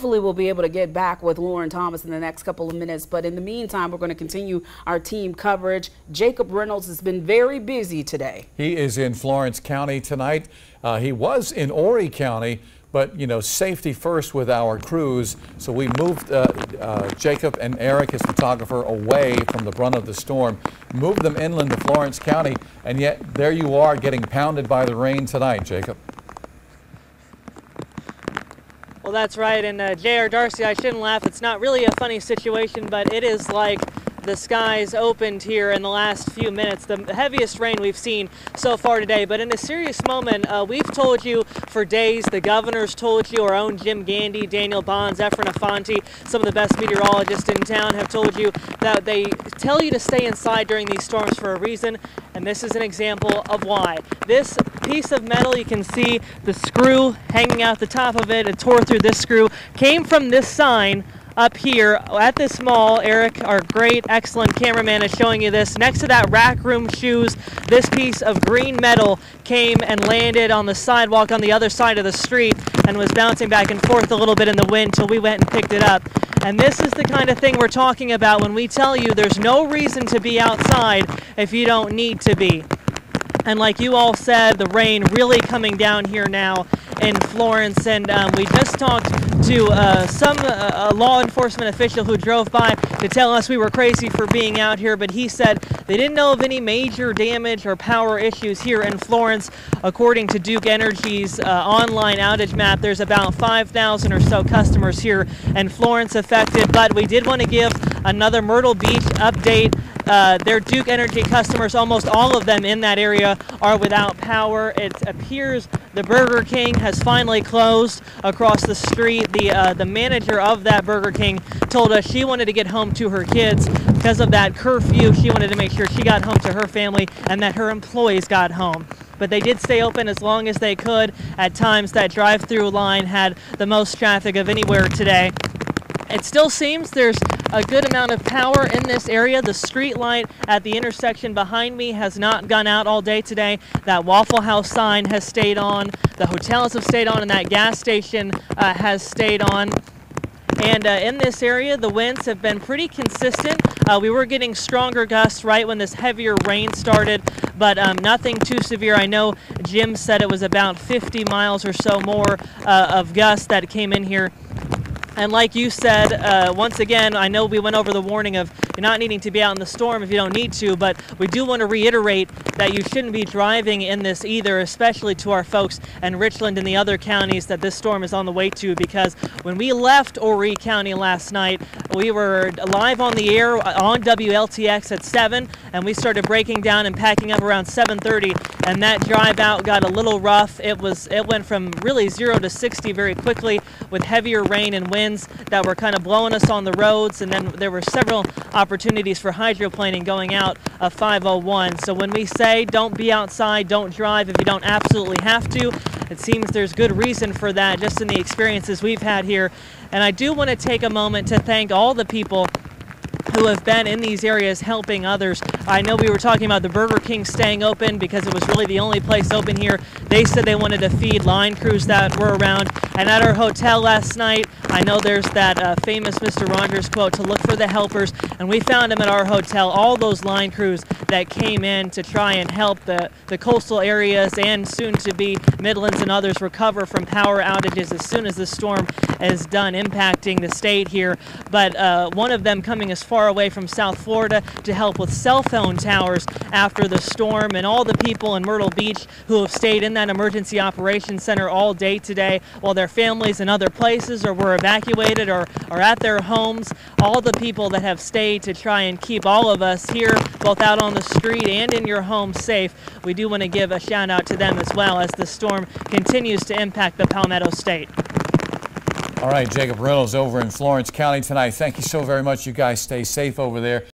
hopefully we'll be able to get back with Lauren Thomas in the next couple of minutes. But in the meantime, we're going to continue our team coverage. Jacob Reynolds has been very busy today. He is in Florence County tonight. He was in Horry County, but, you know, safety first with our crews. So we moved Jacob and Eric, his photographer, away from the brunt of the storm, moved them inland to Florence County, and yet there you are getting pounded by the rain tonight, Jacob. Well, that's right. And J.R. Darcy, I shouldn't laugh. It's not really a funny situation, but it is like the skies opened here in the last few minutes, the heaviest rain we've seen so far today. But in a serious moment, we've told you for days, the governor's told you, our own Jim Gandy, Daniel Bonds, Efren Afanti, some of the best meteorologists in town have told you that they tell you to stay inside during these storms for a reason, and this is an example of why. This piece of metal, you can see the screw hanging out the top of it, it tore through this screw, came from this sign up here at this mall. Eric, our great, excellent cameraman, is showing you this. Next to that rack room shoes, this piece of green metal came and landed on the sidewalk on the other side of the street and was bouncing back and forth a little bit in the wind till we went and picked it up. And this is the kind of thing we're talking about when we tell you there's no reason to be outside if you don't need to be. And like you all said, the rain really coming down here now in Florence, and we just talked to some law enforcement official who drove by to tell us we were crazy for being out here, but he said they didn't know of any major damage or power issues here in Florence. According to Duke Energy's online outage map, there's about 5,000 or so customers here in Florence affected, but we did want to give another Myrtle Beach update. Their Duke Energy customers, almost all of them in that area, are without power. It appears the Burger King has finally closed across the street. The manager of that Burger King told us she wanted to get home to her kids because of that curfew. She wanted to make sure she got home to her family and that her employees got home. But they did stay open as long as they could. At times, that drive-through line had the most traffic of anywhere today. It still seems there's a good amount of power in this area. The street light at the intersection behind me has not gone out all day today. That Waffle House sign has stayed on. The hotels have stayed on, and that gas station has stayed on. And in this area, the winds have been pretty consistent. We were getting stronger gusts right when this heavier rain started, but nothing too severe. I know Jim said it was about 50 miles or so more of gusts that came in here. And like you said, once again, I know we went over the warning of you're not needing to be out in the storm if you don't need to, but we do want to reiterate that you shouldn't be driving in this either, especially to our folks in Richland and the other counties that this storm is on the way to, because when we left Horry County last night, we were live on the air on WLTX at 7, and we started breaking down and packing up around 7:30, and that drive out got a little rough. It went from really 0 to 60 very quickly with heavier rain and wind that were kind of blowing us on the roads, and then there were several opportunities for hydroplaning going out of 501. So when we say don't be outside, don't drive if you don't absolutely have to, it seems there's good reason for that just in the experiences we've had here. And I do want to take a moment to thank all the people who have been in these areas helping others. I know we were talking about the Burger King staying open because it was really the only place open here. They said they wanted to feed line crews that were around. And at our hotel last night, I know there's that famous Mr. Rogers quote, to look for the helpers, and we found them at our hotel, all those line crews that came in to try and help the coastal areas and soon to be Midlands and others recover from power outages as soon as the storm is done impacting the state here. But one of them coming as far away from South Florida to help with cell phone towers after the storm, and all the people in Myrtle Beach who have stayed in that emergency operations center all day today while their families in other places or were evacuated or are at their homes. All the people that have stayed to try and keep all of us here, both out on the street and in your home, safe. We do want to give a shout out to them as well as the storm continues to impact the Palmetto State. All right, Jacob Reynolds over in Florence County tonight. Thank you so very much. You guys stay safe over there.